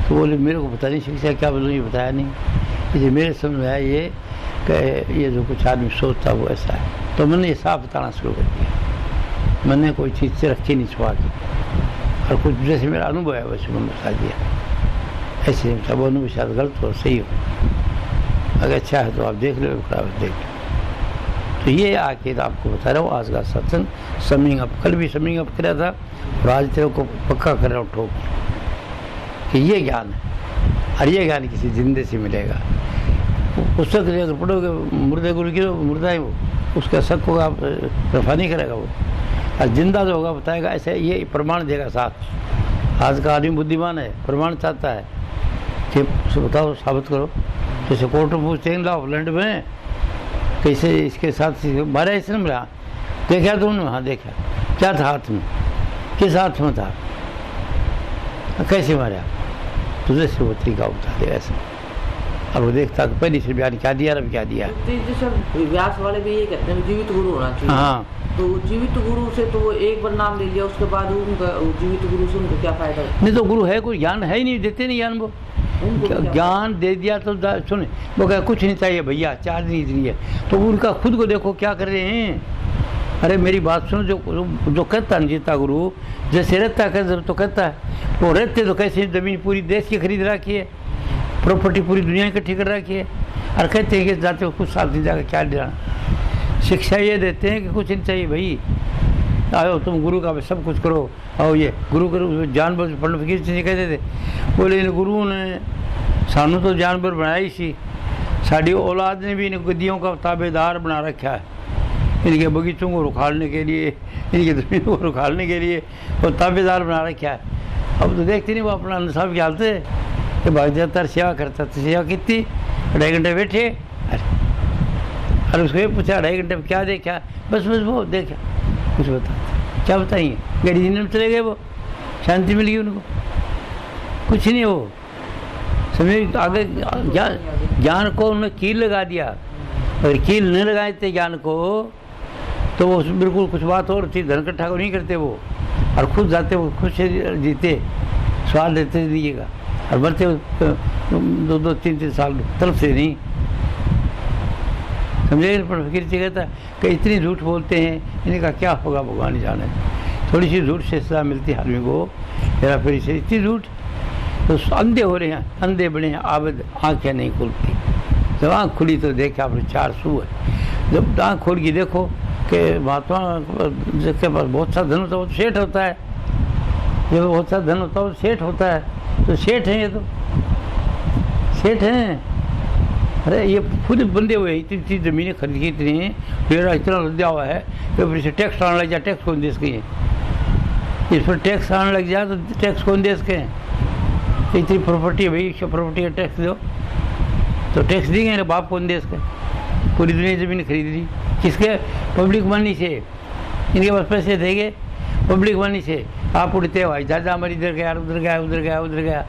तो बोले मेरे को पता नहीं शिक्षा क्या बदलूँ, ये बताया नहीं, इसलिए मेरे समझ में आया ये कि ये जो कुछ आदमी सोचता वो ऐसा है। तो मैंने ये साफ बताना शुरू कर दिया, मैंने कोई चीज़ से रखी नहीं छुपा के, और कुछ जैसे मेरा अनुभव है वैसे मैंने बता दिया। ऐसे सब अनुभव शायद गलत हो सही हो, अगर अच्छा है तो आप देख लो, खराब है देख लो। तो ये आके तो आपको बता रहा हूँ आज का सत्संग समिंग अप, कल भी समिंग अप किया था और आज तेरे को पक्का कर रहा हूँ ठोक कि ये ज्ञान है, और ये ज्ञान किसी जिंदे से मिलेगा। पुस्तक अगर पढ़ोगे मुर्दे गुरु की, मुर्दा ही वो, उसका शक होगा, रफा नहीं करेगा वो, और जिंदा जो होगा बताएगा। ऐसे ये प्रमाण देगा साथ। आज का आदमी बुद्धिमान है, प्रमाण चाहता है कि बताओ साबित करो। जैसे कोर्ट में पूछते हैं लाओ लैंड में कैसे इसके साथ मारा, इसने मिला, देखा तुमने? हाँ देखा। क्या था हाथ में, किस हाथ में था, कैसे मारा? तुझे से वो तरीका बता दे ऐसा। और वो देखता तो पहले से बयान क्या दिया, अब क्या दिया। व्यास वाले भी ये कहते हैं जीवित गुरु होना चाहिए। हाँ, तो जीवित गुरु से तो वो एक बार नाम ले लिया, उसके बाद उनका जीवित गुरु से उनको क्या फायदा? नहीं तो गुरु है, कोई ज्ञान है ही नहीं, देते नहीं ज्ञान। वो ज्ञान दे दिया तो सुने वो क्या कुछ नहीं चाहिए भैया, चार्ज नहीं इतनी है, तो उनका खुद को देखो क्या कर रहे हैं। अरे मेरी बात सुनो, जो कहता है जीता गुरु, जैसे रहता है तो कहता है, वो रहते तो कैसे जमीन पूरी देश की खरीद रखी है, प्रॉपर्टी पूरी दुनिया इकट्ठी कर रखी है, और कहते हैं कि जाते हो कुछ साल नहीं जाकर क्या लेना। शिक्षा ये देते हैं कि कुछ नहीं चाहिए भाई, आओ तुम गुरु का सब कुछ करो। आओ ये गुरु जानवर पंडित फकीर जी कहते थे, बोले इन गुरु ने सानू तो जानवर बनाया ही सी, साड़ी औलाद ने भी इन गद्दियों का ताबेदार बना रखा है, इनके बगीचों को रुखाड़ने के लिए, इनकी जमीनों को रुखाड़ने के लिए वो ताबेदार बना रखा है। अब तो देखते नहीं वो अपना नसाब क्या हालते कि भाग जाता सेवा करता, तो सेवा कितनी 2.5 घंटे बैठे, अरे उसको ये पूछा 2.5 घंटे में क्या देखा, बस वो देखा, कुछ बता क्या बताइए, गरीब में चले गए, वो शांति मिल गई उनको, कुछ नहीं। वो समझे आगे ज्ञान को उन्होंने कील लगा दिया, अगर कील नहीं लगाए थे ज्ञान को तो वो बिल्कुल कुछ बात और थी, धन इकट्ठा को नहीं करते वो, और खुद जाते वो खुद से जीते, स्वाद देते दीजिएगा, और बढ़ते 2-3 साल तरफ से नहीं। समझे? पर फकीर जी कहता कि इतनी झूठ बोलते हैं, इनका क्या होगा भगवान जाने। थोड़ी सी झूठ से सजा मिलती है आदमी को, मेरा फिर से इतनी झूठ तो अंधे हो रहे हैं, अंधे बने हैं आबद, आँखें नहीं खुलती। जब आँख खुली तो देखा आपने 4 सू है। जब आँख खोल के देखो कि महात्मा जिसके पास बहुत सा धन होता है वो तो सेठ होता है, जब बहुत सा धन होता है वो सेठ होता है, तो सेठ हैं, ये तो सेठ हैं। अरे ये खुद बंदे हुए, इतनी ज़मीनें खरीद की, इतनी मेरा इतना लद्या हुआ है कि फिर से टैक्स आने लग जाए, टैक्स कौन देश के हैं, इस पर टैक्स आने लग जाए तो टैक्स कौन देश के हैं। इतनी प्रॉपर्टी है भाई, इसका प्रॉपर्टी का टैक्स दो, तो टैक्स देंगे ना, बाप कौन देश का, पूरी दुनिया ज़मीन खरीद ली किसके, पब्लिक मनी से, इनके पास पैसे देंगे पब्लिक मनी से। आप उड़ते हो भाई दादा हमारी इधर गया, उधर गया, उधर गया, उधर गया,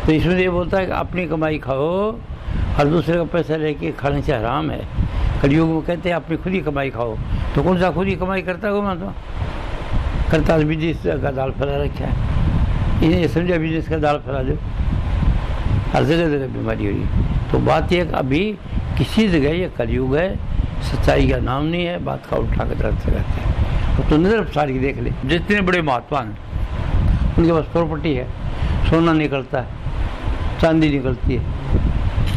तो इसमें ये बोलता है कि अपनी कमाई खाओ और दूसरे का पैसा लेके खाने से हराम है। कलयुग में कहते हैं अपनी खुद ही कमाई खाओ, तो कौन सा खुद ही कमाई करता है मैं तो करता, बिजनेस का दाल फैला रखा है, इन्हें समझा बिजनेस का दाल फैला दो, हर जगह जगह बीमारी हो रही है। तो बात यह अभी किसी जगह ये कलयुग है, सच्चाई का नाम नहीं है, बात का उठा कर रखते रहते हैं। तो नजर सारी देख ले, जितने बड़े महात्मा हैं उनके पास प्रॉपर्टी है, सोना निकलता है, चांदी निकलती है,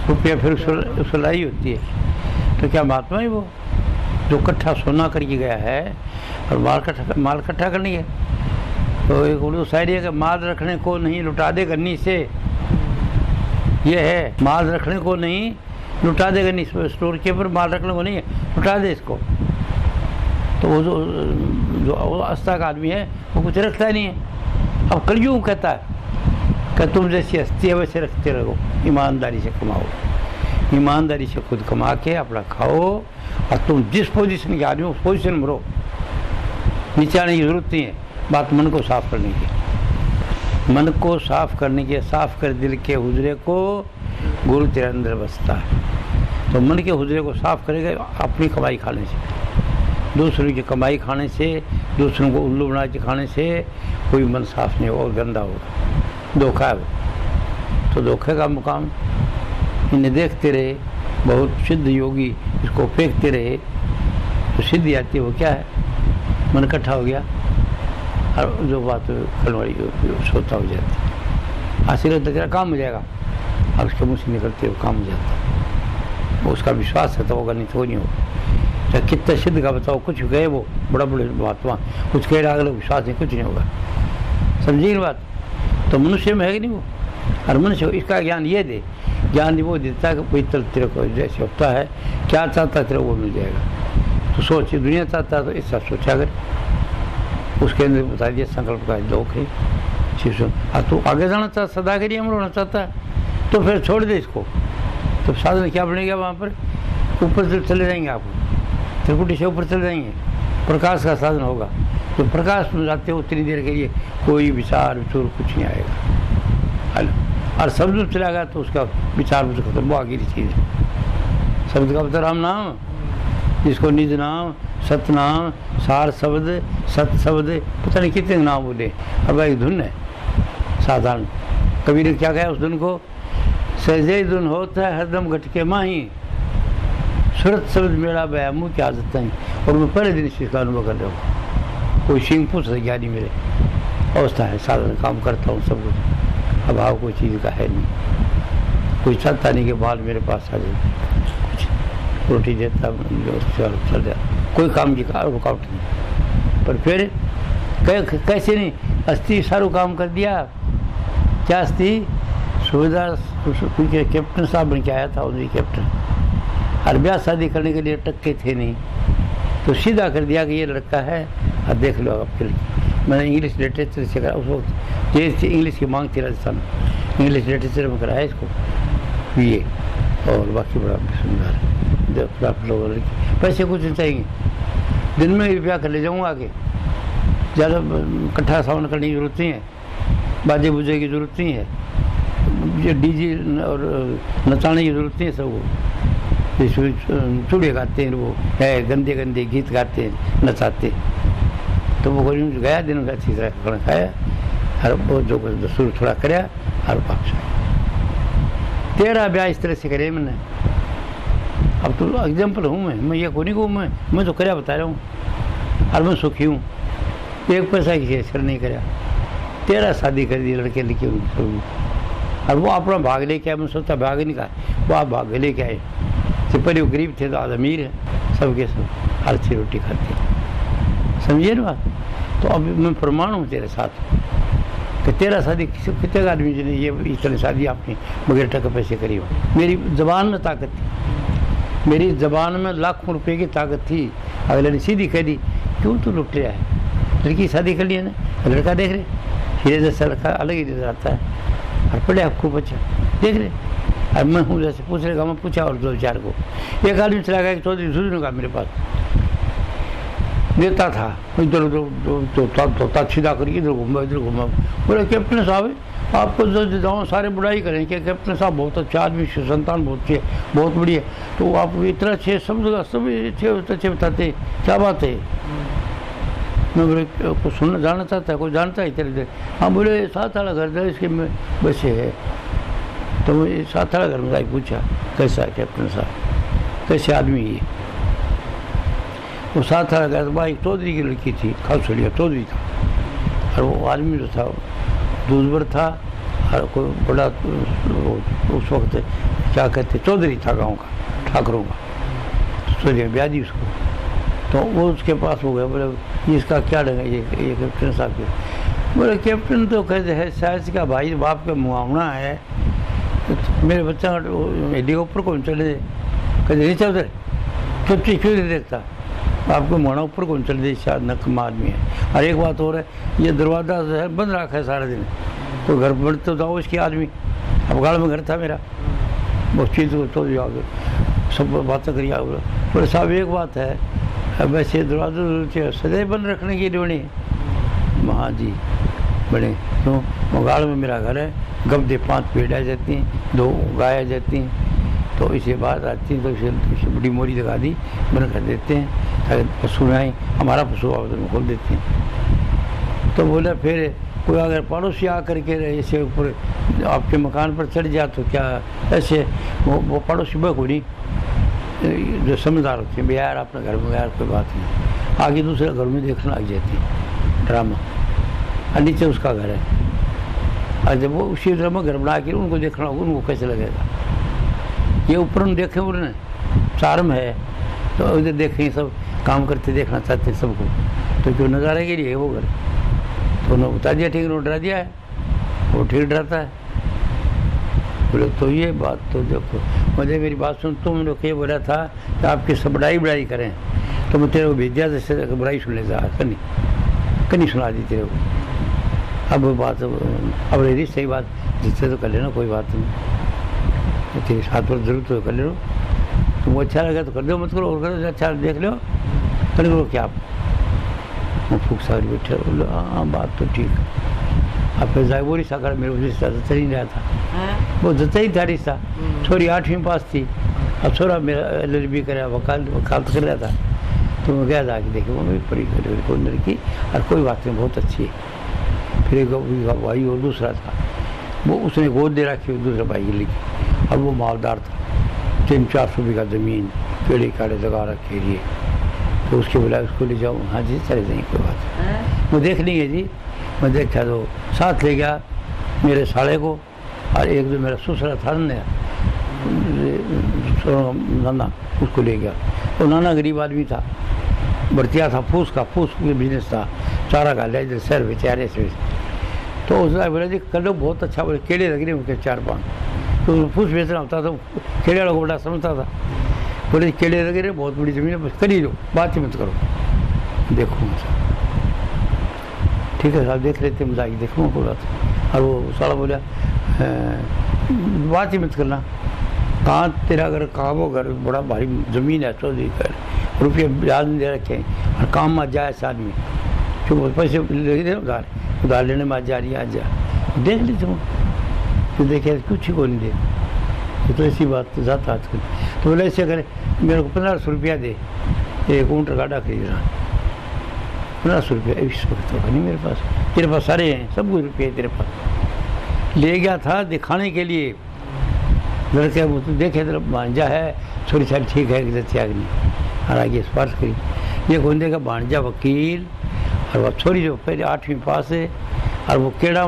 रुपया फिर सुलाई होती है, तो क्या महात्मा ही वो जो इकट्ठा सोना करके गया है और माल इकट्ठा करनी है। तो एक उर्दू शायरी है कि माल रखने को नहीं लुटा दे गन्नी से, ये है माल रखने को नहीं लुटा दे गन्नी, स्टोर के ऊपर माल रखने को नहीं है, लुटा दे इसको। तो वो जो अस्ता का आदमी है वो कुछ रखता नहीं है। अब कलयुग कहता है कि तुम जैसी हस्ती है वैसे रखते रहो, ईमानदारी से कमाओ, ईमानदारी से खुद कमा के अपना खाओ, और तुम जिस पोजीशन के आदमी हो उस पोजीशन में रहो, नीचे आने की जरूरत नहीं है। बात मन को साफ करने की, मन को साफ करने की, साफ कर दिल के हुजरे को, गुरु तेरे अंदर बसता है। तो मन के हुजरे को साफ करेगा अपनी कमाई खाने से, दूसरों की कमाई खाने से, दूसरों को उल्लू बना के खाने से कोई मन साफ नहीं होगा और गंदा होगा, धोखा है वो। तो धोखे का मुकाम इन्हें देखते रहे, बहुत सिद्ध योगी इसको फेंकते रहे तो सिद्धि आती है। वो क्या है, मन इकट्ठा हो गया और जो बात खलवाड़ी सोता हो जाती, आशीर्वाद तेरा काम हो जाएगा, और उसके मुँह से निकलते हुए काम हो जाता है। उसका विश्वास है तो होगा, नहीं तो नहीं होगा। चाहे कितना सिद्ध का बताओ, कुछ गए वो बड़ा बड़े महात्मा, कुछ कह रहा अगले विश्वास नहीं, कुछ नहीं होगा। समझिए बात। तो मनुष्य में है कि नहीं वो, और मनुष्य इसका ज्ञान ये दे, ज्ञान वो देता है कि कोई तल तेरे को जैसे होता है, क्या चाहता है तेरे वो मिल जाएगा। तो सोच, दुनिया चाहता है तो ऐसा सोचा कर, उसके अंदर बता दिया संकल्प का लोक है शिशु। तू आगे जाना चाहता, सदा के लिए अमर होना चाहता है, तो फिर छोड़ दे इसको। तो साधन क्या बनेगा वहाँ पर, ऊपर से चले जाएंगे, आप त्रिकुटी से ऊपर चले जाएंगे, प्रकाश का साधन होगा। तो प्रकाश में जाते हो उतनी देर के लिए कोई विचार विचूर कुछ नहीं आएगा। और शब्द में चला गया तो उसका विचार विचूर खत्म, वो आगे की चीज़ है। शब्द का मतलब राम नाम, जिसको निज नाम, सतनाम, सार शब्द, सत शब्द, पता नहीं कितने नाम बोले। अब एक धुन है साधारण, कबीर ने क्या कहा उस धुन को, सहजे धुन होता है हरदम घटके माही, सूरत शब्द मेरा बया मुँह की आदत नहीं। और मैं पहले दिन इस चीज़ का अनुभव कर रहा हूँ। कोई सिंह पूछ रहा ज्ञानी मेरे अवस्था है, साधारण काम करता हूँ, सब कुछ अभाव कोई चीज़ का है नहीं, कोई चाहता नहीं कि बाल मेरे पास आ जाए, कुछ रोटी देता चल जाए, कोई काम की रुकावट नहीं। पर फिर कैसे नहीं, अस्थि सारू काम कर दिया। क्या अस्थि, सुविधा कैप्टन साहब बन के आया था, उन्हीं कैप्टन, और ब्याह शादी करने के लिए टक्के थे नहीं, तो सीधा कर दिया कि ये लड़का है, और देख लो आपके लिए। मैंने इंग्लिश लिटरेचर से करा उस वक्त, ये इंग्लिश की मांग थी राजस्थान में, इंग्लिश लिटरेचर में कराया इसको ये, और बाकी बड़ा सुंदर लोग। पैसे कुछ नहीं चाहिए, दिन में ही ब्याह कर ले जाऊँगा आगे, ज़्यादा इकट्ठा सावन करने की जरूरत नहीं है, बाजे बुजे की जरूरत नहीं है, ये डीजे और नचाने की जरूरत नहीं है। सबको चूड़े गाते हैं, वो है गंदे गंदे गीत गाते हैं, नचाते। तो वो गया दिन में अच्छी तरह खाना खाया, और वो जो दस्तूर थोड़ा कराया और वापस आया। 13 ब्याह इस तरह से करे मैंने। अब तो एग्जाम्पल हूँ मैं ये कोई नहीं कहूँ, मैं तो कराया बता रहा हूँ, और मैं सुखी हूँ, एक पैसा की असर नहीं कराया। 13 शादी कर दी लड़के लिखे उनकी, और वो अपना भाग लेके आए। मैं सोचता भाग नहीं कहा, वो आप भाग लेके आए। सिपरी वो गरीब थे तो आज अमीर है, सबके सब हर अच्छी रोटी खाते, समझिए ना बात। तो अब मैं प्रमाण हूँ तेरे साथ कि 13 शादी कितने आदमी जिन्हें ये इस तरह शादी आपने बगैर टके पैसे करी हो। मेरी जबान में ताकत थी, मेरी जबान में लाखों रुपए की ताकत थी। अगले ने सीधी कह दी, क्यों तू लुट लिया है, लड़की शादी कर ली है ना, लड़का देख रहे हीरे जैसा लड़का अलग ही नजर आता है, और पढ़े आपको बच्चा देख रहे। अब मैं हूँ जैसे पूछ रहे, मैं पूछा और 2-4 को, एक आदमी चला गया, चौधरी सुधरी का मेरे पास देता था, इधर उधर सीधा करके इधर घूमा इधर घूमा। बोले कैप्टन साहब आपको जो जाऊँ सारे बुराई करें कि कैप्टन साहब बहुत अच्छा आदमी, संतान बहुत अच्छी है, बहुत बढ़िया, तो आप इतना अच्छे समझ सब अच्छे बताते, क्या बात है। मैं बोले कुछ सुनना जानना चाहता है, कोई जानता है तेरे? हाँ बोले 7 वाला घर था इसके में बसे है। तो मैं 7 वाला घर में जाके पूछा कैसा है कैप्टन साहब, कैसे आदमी ये? वो 7 वाला घर था, एक चौधरी की लड़की थी, खासुलिया चौधरी था, और वो आदमी जो था दूसबर था, और कोई बड़ा उस वक्त क्या कहते चौधरी था गाँव का, ठाकरों का, चौधरी ब्याह दी उसको। तो वो उसके पास हो गया, बोले इसका क्या ढंग है ये कैप्टन साहब के? बोले कैप्टन तो कहते हैं शायद का भाई बाप का मुआवना है, तो मेरे बच्चा हेलीकॉप्टर कौन चले, कहते नीचे उधर चुप चीज क्यों नहीं देखता, आपको मुआवना ऊपर कौन चले दे, शायद नकम आदमी है। और एक बात और है, ये दरवाजा जो है बंद रखा है सारा दिन, कोई घर बढ़ते तो आओ इसके आदमी, अब गाड़ में घर था मेरा, वो चीज़ तो आगे सब बातें करिए। बोले साहब एक बात है, अब वैसे दरवाजे सदैव बंद रखने की ड्यूटी है। हाँ जी बड़े, तो गाड़ में मेरा घर है, गब्दे 5 पेड़ आ जाती हैं, 2 गाय आ जाती हैं, तो इसे बात आती है तो इसे बड़ी मोरी लगा दी, बंद कर देते हैं ताकि पशु में आए, हमारा पशु में खोल देते हैं। तो बोला फिर कोई अगर पड़ोसी आकर के ऐसे ऊपर आपके मकान पर चढ़ जाए तो क्या ऐसे वो पड़ोसी बखूरी जो समझदार होते हैं, यार अपने घर में यार कोई बात नहीं, आगे दूसरे घर में देखने लग जाती है ड्रामा, और नीचे उसका घर है, और जब वो उसी ड्रामा घर बना के उनको देखना होगा, उनको कैसे लगेगा। ये ऊपर हम देखे उन्होंने चार्म है, तो उधर देखें सब काम करते देखना चाहते सबको, तो क्यों नज़ारे के लिए वो घर, तो उन्होंने बता दिया ठीक, डरा दिया है, वो ठीक डराता है। बोले तो ये बात तो देखो, मुझे मेरी बात सुन, तुम लोग ये बोला था कि आपकी सब बड़ाई करें, तो मैं तेरे को भेज दिया जैसे बड़ाई सुन लेता, कनी सुना दी तेरे को। अब बात अब रही सही बात, जिससे तो कर लेना, कोई बात नहीं, तेरे साथ पर जरूर तो कर लो, तुमको अच्छा लगा तो कर दो, मत करो, और करो अच्छा देख लो, कर लो क्या आप। वो फूक सारी बैठे, बोलो हाँ बात तो ठीक है। अब फिर जाए वो रिश्ता कर, मेरे रिश्ता जता ही नहीं रहा था, वो जता ही था रिश्ता। छोरी 8वीं पास थी, अब छोरा मेरा LLB कराया, वकालत कर रहा था, तो मैं गया जाके देखे वो मेरी पढ़ी कोई लड़की, और कोई बात नहीं बहुत अच्छी है। फिर एक भाई और दूसरा था, वो उसने गोद दे रखी दूसरे भाई की लड़की, अब वो मालदार था, 300-400 बीघा ज़मीन, पेड़े काड़े लगा रखे लिए, तो उसके बोला उसको ले जाओ, हाँ जी चले जाएंगे कोई बात नहीं, वो देख लेंगे जी। मैं देखा तो साथ ले गया मेरे साले को, और एक जो मेरा ससुरा था नाना, उसको ले गया। तो नाना गरीब आदमी था, बर्तिया था, फूस का बिजनेस था, चारा का ले इधर शहर में चारे से। तो उसने बोला जी कर लो बहुत अच्छा, बोले केले लग रहे उनके 4-5, तो फूस बेचना होता था, केले वाला को बड़ा समझता था, बोले केले लगे रहे बहुत बड़ी ज़मीन है, बस कर ही लो, बात ही मत करो, देखो ठीक है साहब देख लेते मजाक देखूँगा कोई बात। और वो साला बोला बात ही मत करना, कहाँ तेरा अगर कहा वो घर बड़ा भारी ज़मीन है, 14 एकड़, रुपये ब्याज में दे रखे हैं, और काम में जाए आदमी, क्यों पैसे ले दे उधार लेने में आज जा रही है, आज जा देख ली तुम, तो देखे कुछ ही को नहीं दे, तो ऐसी बात तो जाता आज कल। तो बोले ऐसे करे मेरे को 1500 रुपया दे, एक ऊँट गाड़ा खरीदना, 1500 रुपया इस वक्त तो नहीं मेरे पास, तेरे पास सारे हैं, सब कुछ रुपये तेरे पास। ले गया था दिखाने के लिए, लड़के वो तो देखे तो भांजा है, छोटी सारी ठीक है कि त्याग नहीं, और आगे स्पर्श करी, ये गोंदे का भांजा वकील, और वो छोरी जो पहले 8वीं पास है, और वो केड़ा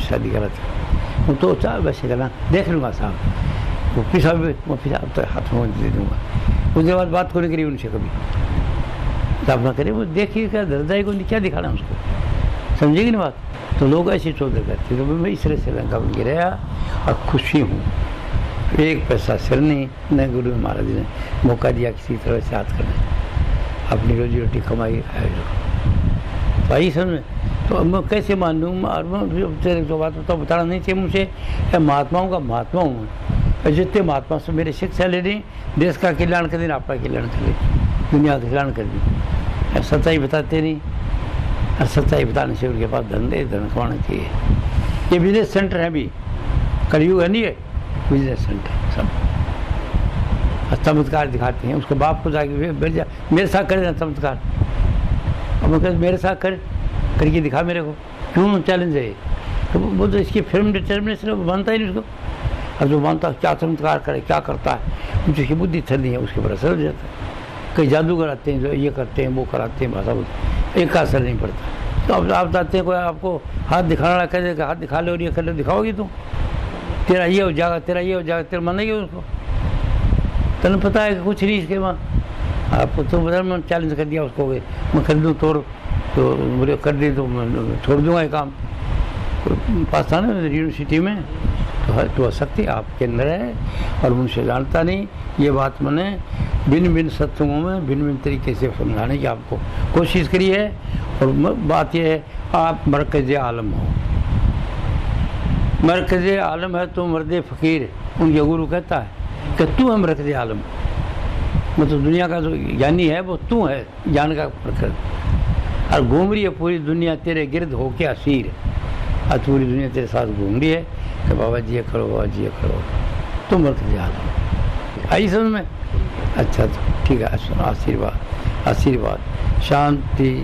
शादी करा था, वो तो वैसे करना देख लूँगा साहब, वो पिसा तो हाथ में दे दूँगा, उसके बाद बात को नहीं करी उनसे कभी, तब ना करे, वो देखिए क्या दर्दाई को क्या दिखाना उसको, समझेगी ना बात। तो लोग ऐसे चौधर करते, तो मैं इस तरह से लंका बन गया और खुशी हूँ, एक पैसा सिर नहीं, न गुरु महाराज ने मौका दिया किसी तरह से हाथ करने, अपनी रोजी रोटी कमाई भाई समझ। तो मैं कैसे मान लूँ, तेरे तो बात तो बताना नहीं चाहिए मुझे, महात्माओं का महात्मा हूँ, जितने महात्मा से मेरी शिक्षा ले दी, देश का कल्याण कर दी, आपका कल्याण कर दी, दुनिया का कल्याण कर दी, सच्चाई बताते नहीं, और सच्चाई बताने से उनके पास धन कमाना चाहिए। ये बिजनेस सेंटर है, भी कलयुग है नहीं है, बिजनेस सेंटर सब चमत्कार दिखाते हैं। उसके बाप को जाके मेरे साथ करे ना चमत्कार, अब मैं कहते मेरे साथ करके दिखा मेरे को, क्यों चैलेंज है, तो वो तो इसकी फिल्म डिटर्मिनेशन मानता ही नहीं उसको, अब जो मानता क्या चमत्कार करे क्या करता है, उसकी बुद्धि ठंडी है, उसके ऊपर असर हो जाता है। कई जादूगर आते हैं जो ये करते हैं वो कराते हैं, भाषा बोलते, एक का असर नहीं पड़ता। तो अब आप जाते हैं कोई आपको हाथ दिखाना कह देगा, हाथ दिखा लो और ये कर लो, दिखाओगी तुम, तेरा ये हो जाएगा, तेरा ये हो जाएगा, तेरा मानेगी उसको, तुम्हें पता है कि कुछ नहीं इसके वहाँ, आपको तुम बता, मैं चैलेंज कर दिया उसको, मैं कर दूँ तो मुझे कर दी तो मैं छोड़ दूँगा ये काम। पास था ना यूनिवर्सिटी में, तो शक्ति आपके अंदर है और मुझसे जानता नहीं, ये बात मैंने भिन्न भिन्न सत्संगों में भिन्न भिन्न तरीके से समझाने की आपको कोशिश करी है। और बात यह है आप मरकज़ आलम हो, मरकज़ आलम है तो मर्द फ़कीर। उनके गुरु कहता है कि तू है मरकज़ आलम, मतलब दुनिया का जो ज्ञानी है वो तू है, ज्ञान का मरकज़। और घूम रही है पूरी दुनिया तेरे गिर्द हो के असीर। आज पूरी दुनिया तेरे साथ घूम रही है कि बाबा जी ये करो, बाबा जी ये करो, तुम मरकज़ आलम। आई समझ में? अच्छा तो ठीक है, आशीर्वाद, आशीर्वाद, शांति।